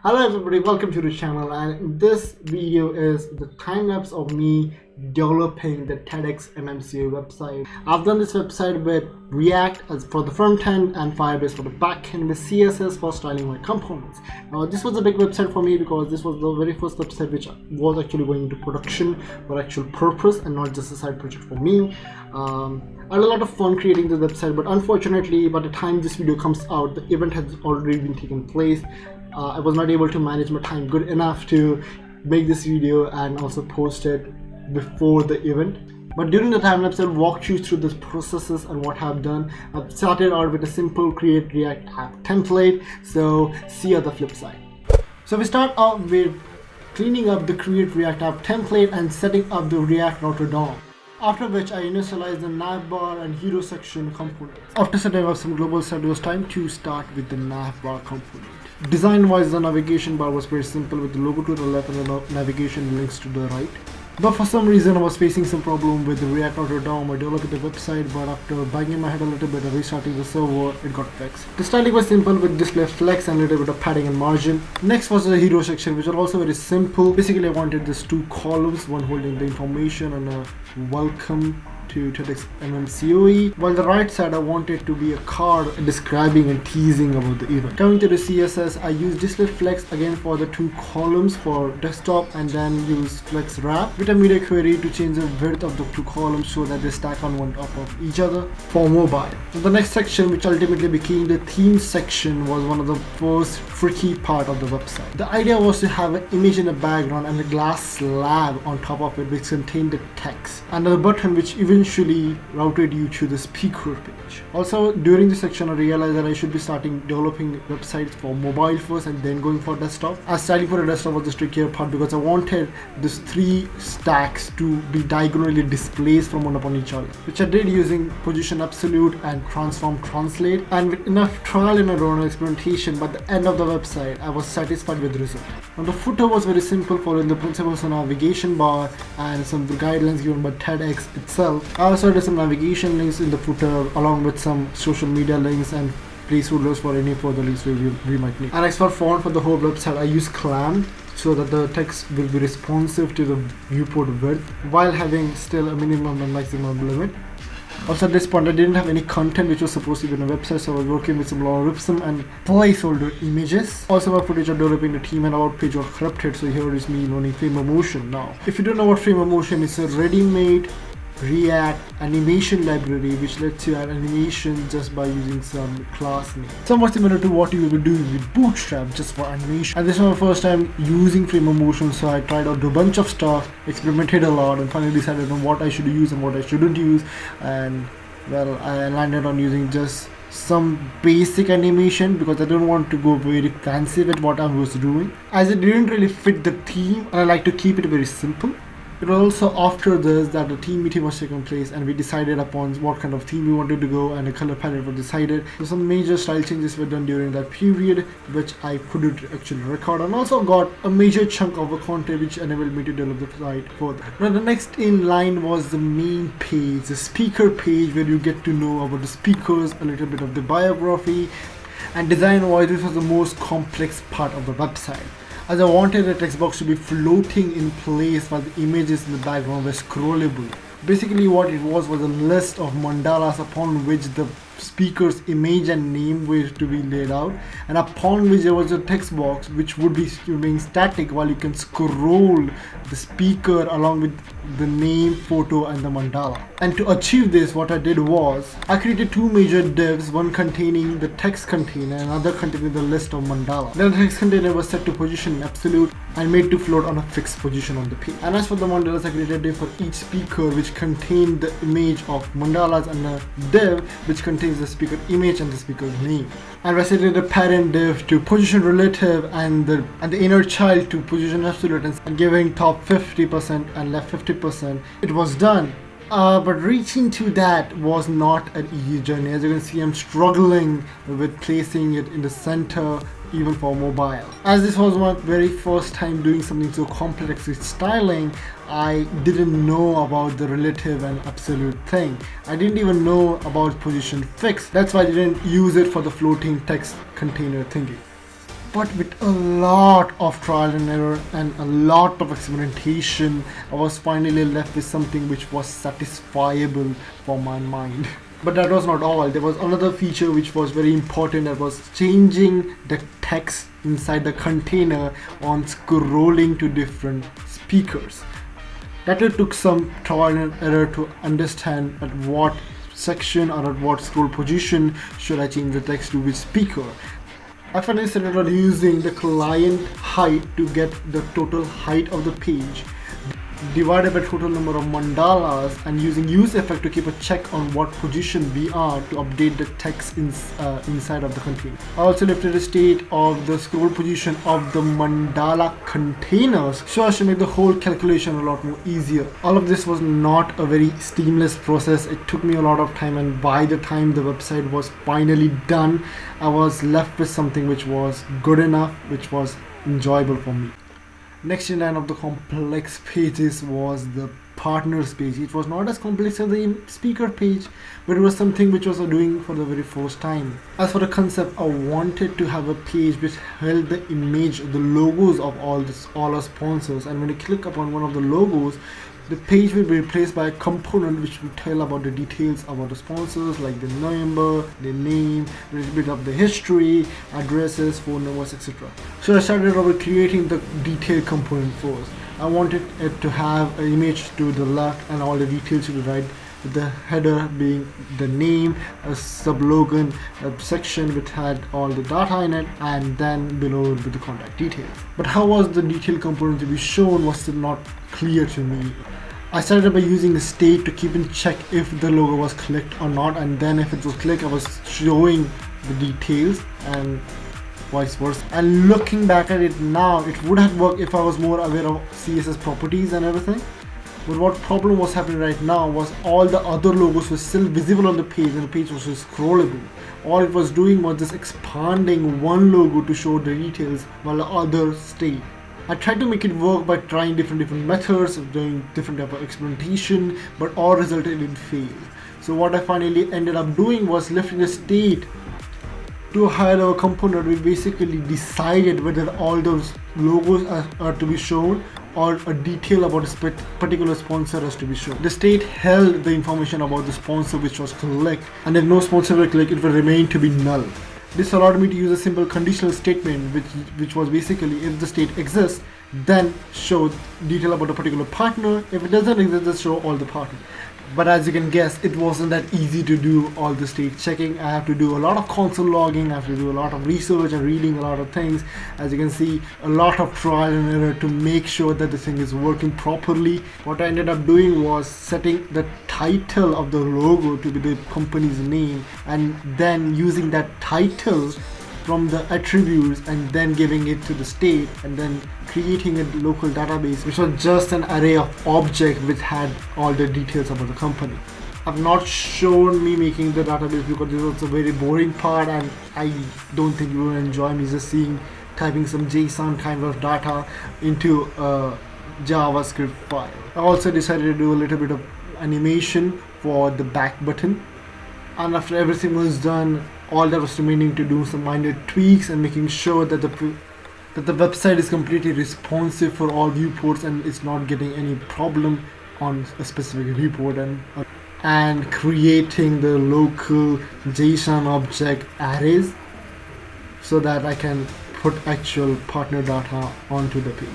Hello everybody, welcome to the channel, and this video is the time lapse of me developing the TEDxMMCOE website. I've done this website with React as for the front end and Firebase for the back end with CSS for styling my components. Now this was a big website for me because this was the very first website which was actually going into production for actual purpose and not just a side project for me. I had a lot of fun creating this website, but unfortunately by the time this video comes out, the event has already been taken place. I was not able to manage my time good enough to make this video and also post it before the event. But during the time lapse, I'll walk you through the processes and what I've done. I've started out with a simple create React app template, so see you on the flip side. So we start out with cleaning up the create React app template and setting up the React router DOM. After which I initialize the Nav Bar and Hero section components. After setting up some global set, it was time to start with the Nav Bar component. Design wise, the navigation bar was very simple with the logo to the left and the navigation links to the right. But for some reason I was facing some problem with the React router DOM. I developed the website, but after banging my head a little bit and restarting the server, it got fixed. The styling was simple with display flex and a little bit of padding and margin. Next was the hero section, which was also very simple. Basically I wanted these two columns, one holding the information and a welcome to TEDxMMCOE, while the right side I wanted to be a card describing and teasing about the event. Coming to the CSS, I used display flex again for the two columns for desktop, and then use flex wrap with a media query to change the width of the two columns so that they stack on one top of each other for mobile. The next section, which ultimately became the theme section, was one of the first tricky part of the website. The idea was to have an image in the background and a glass slab on top of it which contained the text, and a button which eventually routed you to the speaker page. Also during this section I realized that I should be starting developing websites for mobile first and then going for desktop, as styling for a desktop was the trickier part because I wanted these three stacks to be diagonally displaced from one upon each other, which I did using position absolute and transform translate, and with enough trial and error and experimentation, by the end of the website I was satisfied with the result. Now the footer was very simple, following the principles of navigation bar and some guidelines given by TEDx itself. I also added some navigation links in the footer along with some social media links and placeholders for any further links we might need. And as for font for the whole website, I use clam so that the text will be responsive to the viewport width while having still a minimum and maximum limit. Also at this point I didn't have any content which was supposed to be on the website, so I was working with some logarithm and placeholder images. Also my footage of developing the team and our page was corrupted, so here is me learning frame of motion. Now if you don't know what frame of motion is, a ready-made React animation library which lets you add animation just by using some class name. Somewhat similar to what you will be doing with Bootstrap just for animation. And this was my first time using frame of motion, so I tried out a bunch of stuff, experimented a lot, and finally decided on what I should use and what I shouldn't use. And well, I landed on using just some basic animation because I don't want to go very fancy with what I was doing, as it didn't really fit the theme and I like to keep it very simple. It was also after this that the team meeting was taking place and we decided upon what kind of theme we wanted to go and the color palette was decided. So some major style changes were done during that period which I couldn't actually record, and also got a major chunk of the content which enabled me to develop the site further. Now the next in line was the main page, the speaker page, where you get to know about the speakers, a little bit of the biography, and design wise this was the most complex part of the website, as I wanted the text box to be floating in place while the images in the background were scrollable. Basically what it was a list of mandalas upon which the speaker's image and name were to be laid out, and upon which there was a text box which would be remaining static while you can scroll the speaker along with the name, photo and the mandala. And to achieve this, what I did was I created two major divs, one containing the text container and another containing the list of mandala. Then the text container was set to position absolute and made to float on a fixed position on the page. And as for the mandalas, I created a div for each speaker which contained the image of mandalas and a div which contains the speaker image and the speaker's name. And I set the parent div to position relative and the inner child to position absolute and giving top 50% and left 50%. It was done. But reaching to that was not an easy journey. As you can see, I'm struggling with placing it in the center even for mobile. As this was my very first time doing something so complex with styling, I didn't know about the relative and absolute thing. I didn't even know about position fixed. That's why I didn't use it for the floating text container thingy. But with a lot of trial and error and a lot of experimentation, I was finally left with something which was satisfiable for my mind. But that was not all. There was another feature which was very important, that was changing the text inside the container on scrolling to different speakers. That it took some trial and error to understand at what section or at what scroll position should I change the text to which speaker. I finally started using the client height to get the total height of the page, divided by total number of mandalas, and using use effect to keep a check on what position we are to update the text inside of the container. I also lifted the state of the scroll position of the mandala containers so as to make the whole calculation a lot more easier. All of this was not a very seamless process. It took me a lot of time, and by the time the website was finally done, I was left with something which was good enough, which was enjoyable for me. Next in line of the complex pages was the partners page. It was not as complex as the speaker page, but it was something which I was doing for the very first time. As for the concept, I wanted to have a page which held the image, the logos of all our sponsors, and when you click upon one of the logos, the page will be replaced by a component which will tell about the details about the sponsors, like the number, the name, a little bit of the history, addresses, phone numbers, etc. So I started over creating the detail component first. I wanted it to have an image to the left and all the details to the right, with the header being the name, a sublogan, a section which had all the data in it, and then below with the contact details. But how was the detail component to be shown was still not clear to me. I started by using a state to keep in check if the logo was clicked or not, and then if it was clicked, I was showing the details and vice versa. And looking back at it now, it would have worked if I was more aware of CSS properties and everything. But what problem was happening right now was all the other logos were still visible on the page, and the page was just scrollable. All it was doing was just expanding one logo to show the details while the others stayed. I tried to make it work by trying different methods, doing different type of experimentation, but all resulted in fail. So what I finally ended up doing was lifting the state to a higher level component. We basically decided whether all those logos are to be shown or a detail about a particular sponsor has to be shown. The state held the information about the sponsor which was clicked, and if no sponsor were clicked, it will remain to be null. This allowed me to use a simple conditional statement which was basically, if the state exists, then show detail about a particular partner. If it doesn't exist, just show all the partners. But as you can guess, it wasn't that easy to do all the state checking. I have to do a lot of console logging, I have to do a lot of research and reading a lot of things. As you can see, a lot of trial and error to make sure that the thing is working properly. What I ended up doing was setting the title of the logo to be the company's name, and then using that title from the attributes and then giving it to the state, and then creating a local database which was just an array of objects which had all the details about the company. I've not shown me making the database because this was a very boring part, and I don't think you will enjoy me just typing some JSON kind of data into a JavaScript file. I also decided to do a little bit of animation for the back button, and after everything was done, all that was remaining to do some minor tweaks and making sure that the website is completely responsive for all viewports and it's not getting any problem on a specific viewport, and creating the local JSON object arrays so that I can put actual partner data onto the page.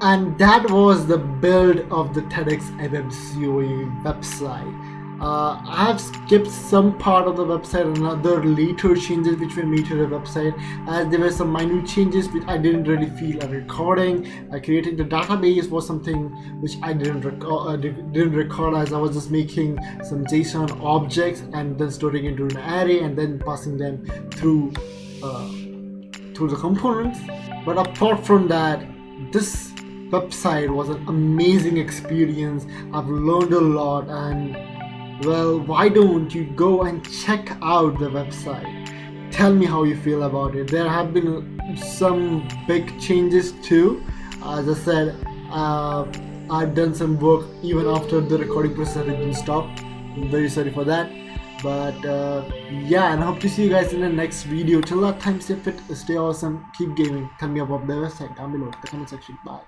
And that was the build of the TEDxMMCOE website. I have skipped some part of the website and other later changes which were made to the website, as there were some minute changes which I didn't really feel like recording. Creating the database was something which I didn't record, as I was just making some JSON objects and then storing into an array and then passing them through the components. But apart from that, this website was an amazing experience. I've learned a lot, and well, why don't you go and check out the website? Tell me how you feel about it. There have been some big changes too. As I said, I've done some work even after the recording process had been stopped. I'm very sorry for that. But yeah, and I hope to see you guys in the next video. Till that time, stay fit, stay awesome, keep gaming. Tell me about the website down below in the comment section. Bye.